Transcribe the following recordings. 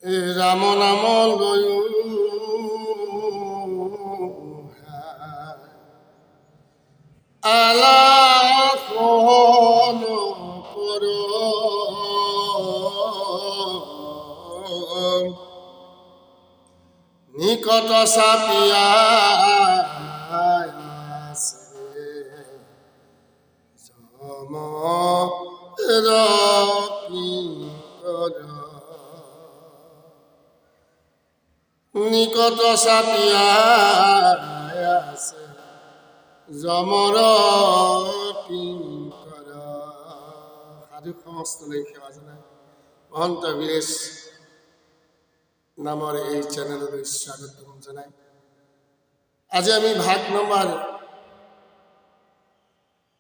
ৰাম নাম লয়ু আলাপন পৰ নিকট সাপিয়া নিকট সাপিয়া জমৰ কিঙ্কৰ। সাধু সমস্তলৈ সেৱা জনাই মহন্ত বীৰেশ নামৰ এই চেনেললৈ স্বাগতম জনাই আজি আমি ভাগ নম্বৰ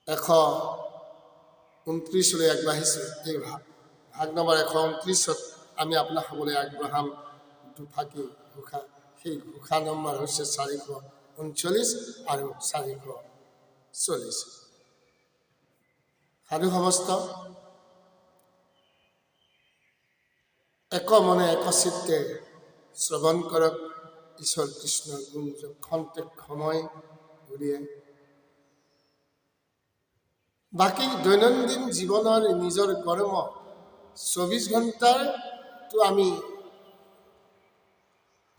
129লৈ আগবাঢ়িছোঁ। এই ভাগ নম্বৰ 129ত আমি আপোনাক সকলোৱে আগবঢ়াম দুফাকি ঘোষা। সেই ঘোষা নম্বৰ হৈছে 439 আৰু 440। সাধু সমস্ত এক মনে একচিত্তে শ্ৰৱণ কৰক ঈশ্বৰ কৃষ্ণৰ গুণ খন্তেক সময় উলিয়াই। বাকী দৈনন্দিন জীৱনৰ নিজৰ কৰ্ম 24 ঘণ্টাৰটো আমি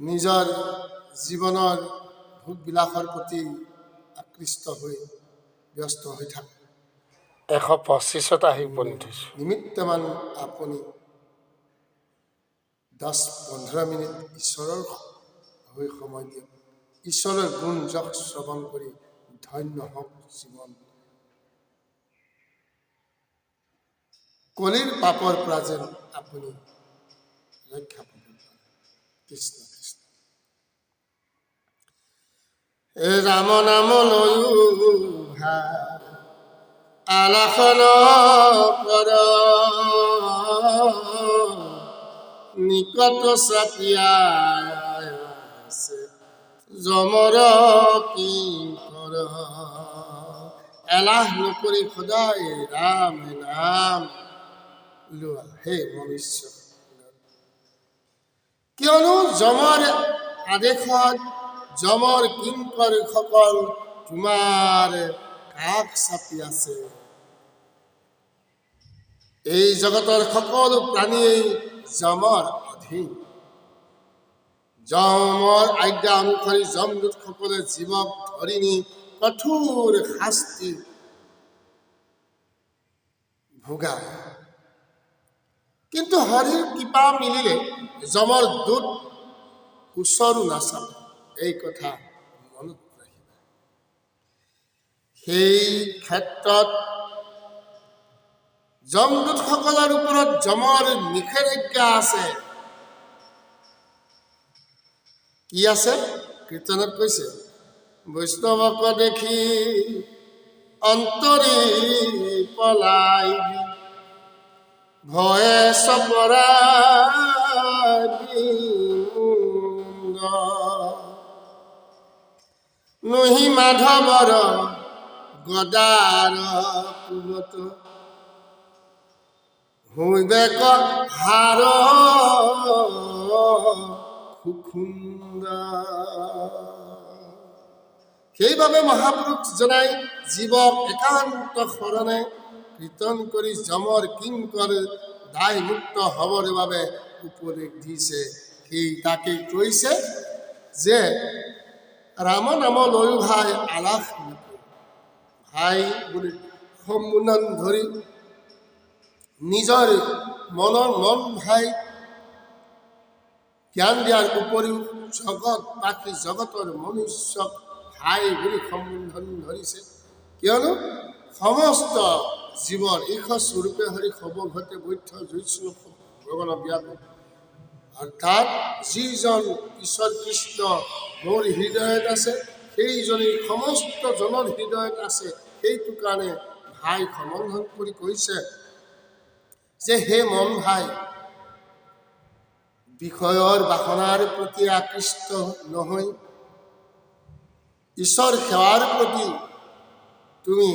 নিজৰ জীৱনৰ ভোগবিলাসৰ প্ৰতি আকৃষ্ট হৈ ব্যস্ত হৈ থাকোঁ। 125ত আহি উপনীত হৈছোঁ। নিমিত্তমান আপুনি 10-15 মিনিট ঈশ্বৰৰ হৈ সময় দিয়ক। ঈশ্বৰৰ গুণ যশ শ্ৰৱণ কৰি ধন্য হওক জীৱন। কলিৰ পাপৰ পৰা যেন আপুনি ৰক্ষা পাব। কৃষ্ণ কৃষ্ণ। ৰাম নাম লয়ু আলাসন পৰ নিকট চাপিয়া জমৰ কিঙ্কৰ। এলাহ নকৰি সদায় ৰাম নাম লোৱা হে মনুষ্য, কিয়নো যমৰ আদেশত যমৰ কিঙ্কৰ সকল তোমাৰ কাষ চাপি আছে। এই জগতৰ সকলো প্ৰাণীয়েই যমৰ অধীন। যমৰ আজ্ঞা অনুসৰি যমদূতসকলে জীৱক ধৰি নি কঠোৰ শাস্তি ভোগায়। কিন্তু হৰিৰ কৃপা মিলিলে যমৰ দূত ওচৰো নাচাব। এই কথা মনত ৰাখিবা। সেই ক্ষেত্ৰত যমদূতসকলৰ ওপৰত যমৰ নিষেধাজ্ঞা আছে। কি আছে? কীৰ্তনত কৈছে, বৈষ্ণৱক দেখি অন্তৰি পলাই ভয়ে চপৰা নহি মাধৱৰ গদাৰ কুলত হৈবেক হাৰ সেইবাবে মহাপুৰুষ জনাই জীৱক একান্ত শৰণে কীৰ্তন কৰি যমৰ কিঙ্কৰ দায় মুক্ত হবৰ বাবে উপদেশ দিছে। সেই তাকে কৈছে যে ৰাম নাম লয়ু ভাই আলাস নকৰি। ভাই বুলি সম্বোধন ধৰি নিজৰ মনৰ মন ভাই জ্ঞান দিয়াৰ উপৰিও জগত বাকী জগতৰ মনুষ্যক ভাই বুলি সম্বোধন ধৰিছে। কিয়নো সমস্ত জীৱৰ ঈশ্বৰ স্বৰূপে হৰি সৰ্বঘতে বৈধ্য জৈষ্ণু ভগৱান ব্যাপী, অৰ্থাৎ যিজন ঈশ্বৰ কৃষ্ণ মোৰ হৃদয়ত আছে সেইজনেই সমস্ত জনৰ হৃদয়ত আছে। সেইটো কাৰণে ভাই সম্বোধন কৰি কৈছে যে হে মন ভাই, বিষয়ৰ বাসনাৰ প্ৰতি আকৃষ্ট নহৈ ঈশ্বৰ সেৱাৰ প্ৰতি তুমি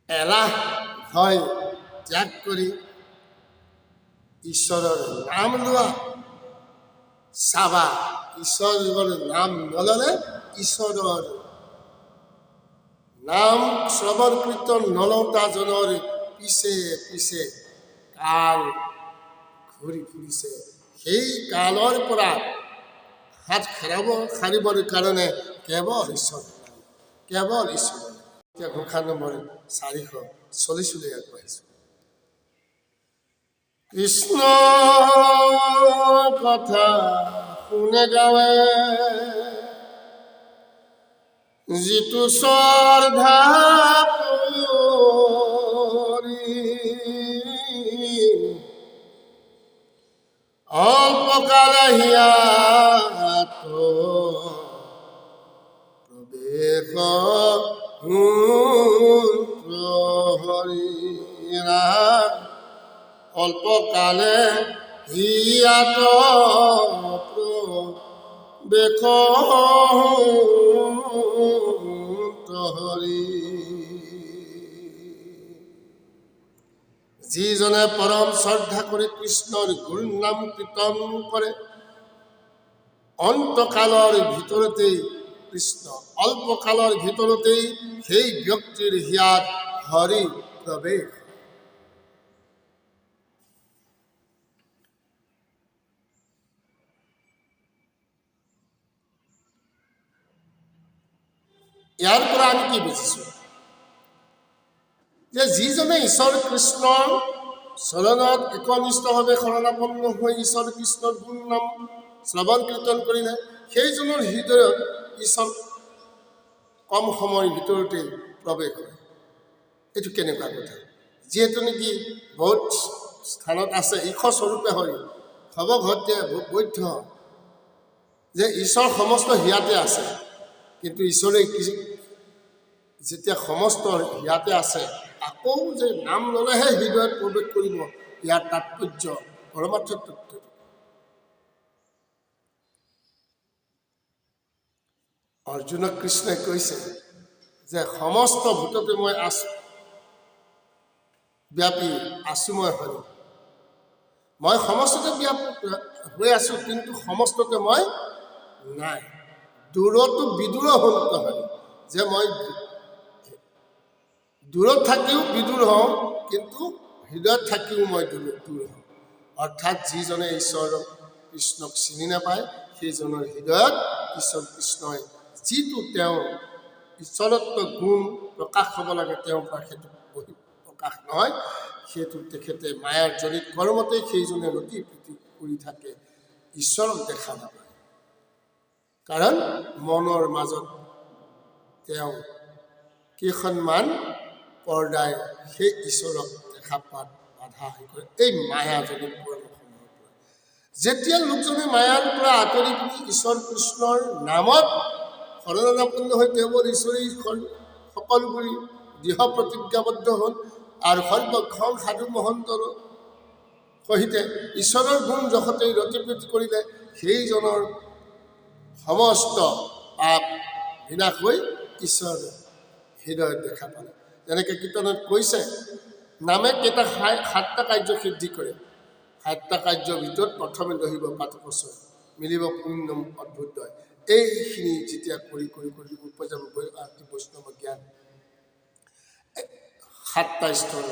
এলাহ ভয় ত্যাগ কৰি ঈশ্বৰৰ নাম লোৱা চাবা। ঈশ্বৰৰ নাম নল'লে ঈশ্বৰৰ নাম শ্ৰৱণ কীৰ্তন নলওঁতাজনৰ পিছে পিছে কাল ঘূৰি ফুৰিছে। সেই কালৰ পৰা হাত সাৰিবৰ কাৰণে কেৱল ঈশ্বৰৰ নাম, কেৱল ঈশ্বৰৰ নাম। এতিয়া ঘোষা নম্বৰ 440 আগবাঢ়িছো। কৃষ্ণ কথা শুনে গাৱে যিটো শ্ৰদ্ধা কৰি, অল্পকালে হিয়াত প্ৰৱেশ হৰি ৰাম, অল্পকালে হিয়াত প্ৰৱেশ হৰি। যিজনে পৰম শ্ৰদ্ধা কৰি কৃষ্ণৰ গুণ নাম কীৰ্তন কৰে, অন্তকালৰ ভিতৰতেই কৃষ্ণ, অল্পকালৰ ভিতৰতেই সেই ব্যক্তিৰ হিয়াত হৰি প্ৰৱেশ। ইয়াৰ পৰা আমি কি বুজিছো? যে যিজনে ঈশ্বৰ কৃষ্ণৰ চৰণত একনিষ্ঠভাৱে শৰণাপন্ন হৈ ঈশ্বৰ কৃষ্ণৰ গুণ নাম শ্ৰৱণ কীৰ্তন কৰিলে, সেইজনৰ হৃদয়ত ঈশ্বৰ কম সময়ৰ ভিতৰতে প্ৰৱেশ হয়। এইটো কেনেকুৱা কথা? যিহেতু নেকি বহুত স্থানত আছে ঈশ্বৰ স্বৰূপে হয়, সৰ্বঘতে বৈধ যে ঈশ্বৰ সমস্ত হিয়াতে আছে, কিন্তু ঈশ্বৰে যেতিয়া সমস্ত হিয়াতে আছে, আকৌ যে নাম ল'লেহে হৃদয়ত প্ৰৱেশ কৰিব, ইয়াৰ তাৎপৰ্য পৰমাৰ্থ তত্ত্ব। অৰ্জুনক কৃষ্ণই কৈছে যে সমস্ত ভূততে মই আছো, ব্যাপী আছো মই হৰি। মই সমস্ততে ব্যাপী হৈ আছো, কিন্তু সমস্ততে মই নাই। দূৰতো বিদূৰ হ'ল হৰি, যে মই দূৰত থাকিও বিদূৰ হওঁ, কিন্তু হৃদয়ত থাকিও মই দূৰ হওঁ। অৰ্থাৎ যিজনে ঈশ্বৰ কৃষ্ণক চিনি নাপায়, সেইজনৰ হৃদয়ত ঈশ্বৰ কৃষ্ণই যিটো তেওঁ ঈশ্বৰত্ব গুণ প্ৰকাশ হ'ব লাগে, তেওঁৰ পৰা সেইটো প্ৰকাশ নহয়। সেইটো তেখেতে মায়াৰ জনিত কৰ্মতেই সেইজনে ৰতি প্ৰীতি কৰি থাকে, ঈশ্বৰক দেখা নাপায়। কাৰণ মনৰ মাজত তেওঁ কেইখনমান পৰ্দাই সেই ঈশ্বৰক দেখা পোৱাত বাধা হৈ কৰে, এই মায়াজনিত কৰ্মসমূহৰ পৰা। যেতিয়া লোকজনে মায়াৰ পৰা আঁতৰি পিনি ঈশ্বৰ কৃষ্ণৰ নামত শৰণাপন্ন হৈ কেৱল ঈশ্বৰেই সকলোবোৰ দৃঢ় প্ৰতিজ্ঞাবদ্ধ হ'ল আৰু সৰ্বক্ষণ সাধু মহন্তৰ সহিতে ঈশ্বৰৰ গুণ জগতেই ৰতিপ্ৰীতি কৰিলে, সেইজনৰ সমস্ত পাপ বিনাশ হৈ ঈশ্বৰ হৃদয়ত দেখা পালে। যেনেকৈ কীৰ্তনত কৈছে, নামে কেইটা 7টা কাৰ্য সিদ্ধি কৰে। 7টা কাৰ্যৰ ভিতৰত প্ৰথমে দহিব পাতকচয়, মিলিব পুণ্যম অদ্ভুতয়। এইখিনি যেতিয়া কৰি কৰি কৰি উপজাব বৈষ্ণৱ জ্ঞান 7টা স্তৰ,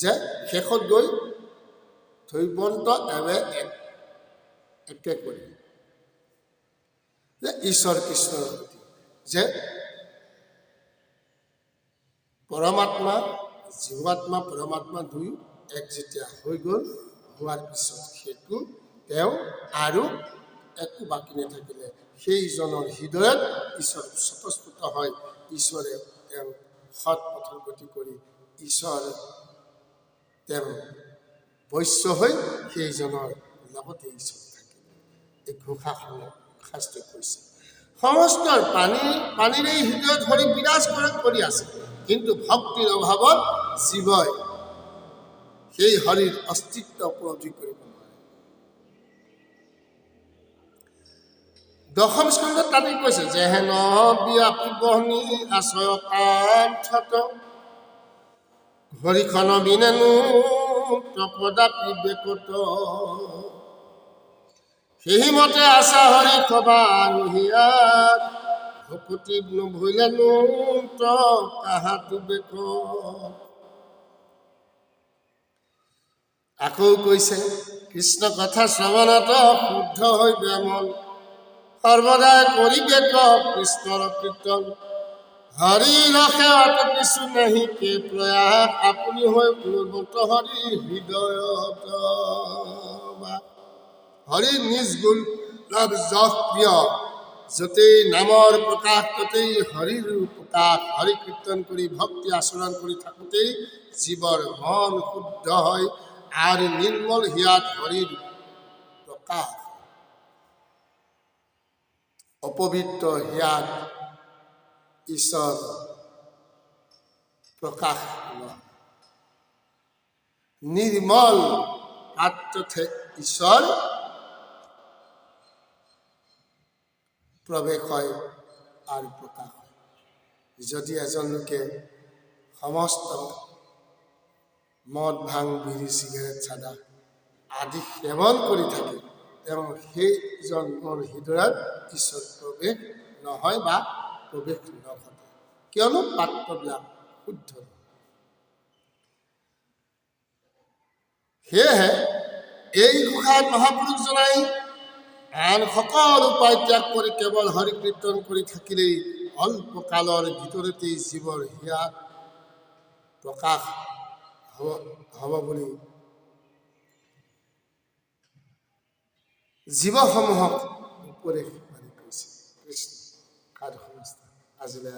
যে শেষত গৈ ধৈৱন্ত একে কৰি যে ঈশ্বৰ কৃষ্ণৰ প্ৰতি, যে পৰমাত্মা জীৱাত্মা পৰমাত্মা দুয়ো এক যেতিয়া হৈ গ'ল, হোৱাৰ পিছত সেইটো তেওঁ আৰু একো বাকী নাথাকিলে, সেইজনৰ হৃদয়ত ঈশ্বৰ স্বতঃস্ফূৰ্ত হয়। ঈশ্বৰে তেওঁ সৎ পথৰ গতি কৰি ঈশ্বৰ তেওঁ বৈশ্য হৈ সেইজনৰ লগতে ঈশ্বৰ থাকে। এই ঘোষাখনত শাস্ত্ৰই কৈছে, সমস্তৰ পানীৰে হৃদয়ত হৰি বিৰাজ কৰি আছে, কিন্তু ভক্তিৰ অভাৱত জীৱই সেই হৰিৰ অস্তিত্ব উপলব্ধি কৰিব নোৱাৰে। দশম স্কন্ধত তাতে কৈছে, যেহেন ব্যাপী বহনি আশ্ৰয় কাণ্ঠত হৰিখন বিনেনো কদাপি বেকত সেইমতে আশা হৰি খবাৰ হিয়াত ভকতি নভৈলেনো তাহাঁতো বেক। আকৌ কৈছে কৃষ্ণ কথা শ্ৰৱণত শুদ্ধ হৈ ব্যামন সৰ্বদাই কৰিবে কৃষ্ণৰ কীৰ্তন হৰিৰ সেৱাত কিছু নাহি কে প্ৰয়াস আপুনি হৈ প্লৱত হৰি হৃদয়ত। হৰি নিজ গুণ লাভ যশ প্ৰিয় য'তেই নামৰ প্ৰকাশ ততেই হৰিৰ প্ৰকাশ। হৰি কীৰ্তন কৰি ভক্তি আচৰণ কৰি থাকোঁতেই জীৱৰ মন শুদ্ধ হয় আৰু নিৰ্মল হিয়াত হৰিৰ প্ৰকাশ। অপবিত্ৰ হিয়াত ঈশ্বৰ প্ৰকাশ নহয়। নিৰ্মল পাত্ৰতহে ঈশ্বৰ প্ৰৱেশ হয় আৰু প্ৰকাশ হয়। যদি এজন লোকে সমস্ত মদ ভাং বিড়ি চিগাৰেট চাদা আদি সেৱন কৰি থাকে তেওঁ সেইজনৰ হৃদয়ত ঈশ্বৰ প্ৰৱেশ নহয় বা প্ৰৱেশ নঘটে, কিয়নো পাত্ৰবিলাক শুদ্ধ। সেয়েহে এই ঘোষাত মহাপুৰুষজনাই আন সকল উপায় ত্যাগ কৰি কেৱল হৰি কীৰ্তন কৰি থাকিলেই অল্পকালৰ ভিতৰতেই জীৱৰ হিয়াত প্ৰকাশ হ'ব বুলি জীৱসমূহক উপদেশ পাৰি কৈছে। কৃষ্ণ সাধু সংস্থা আজিলৈ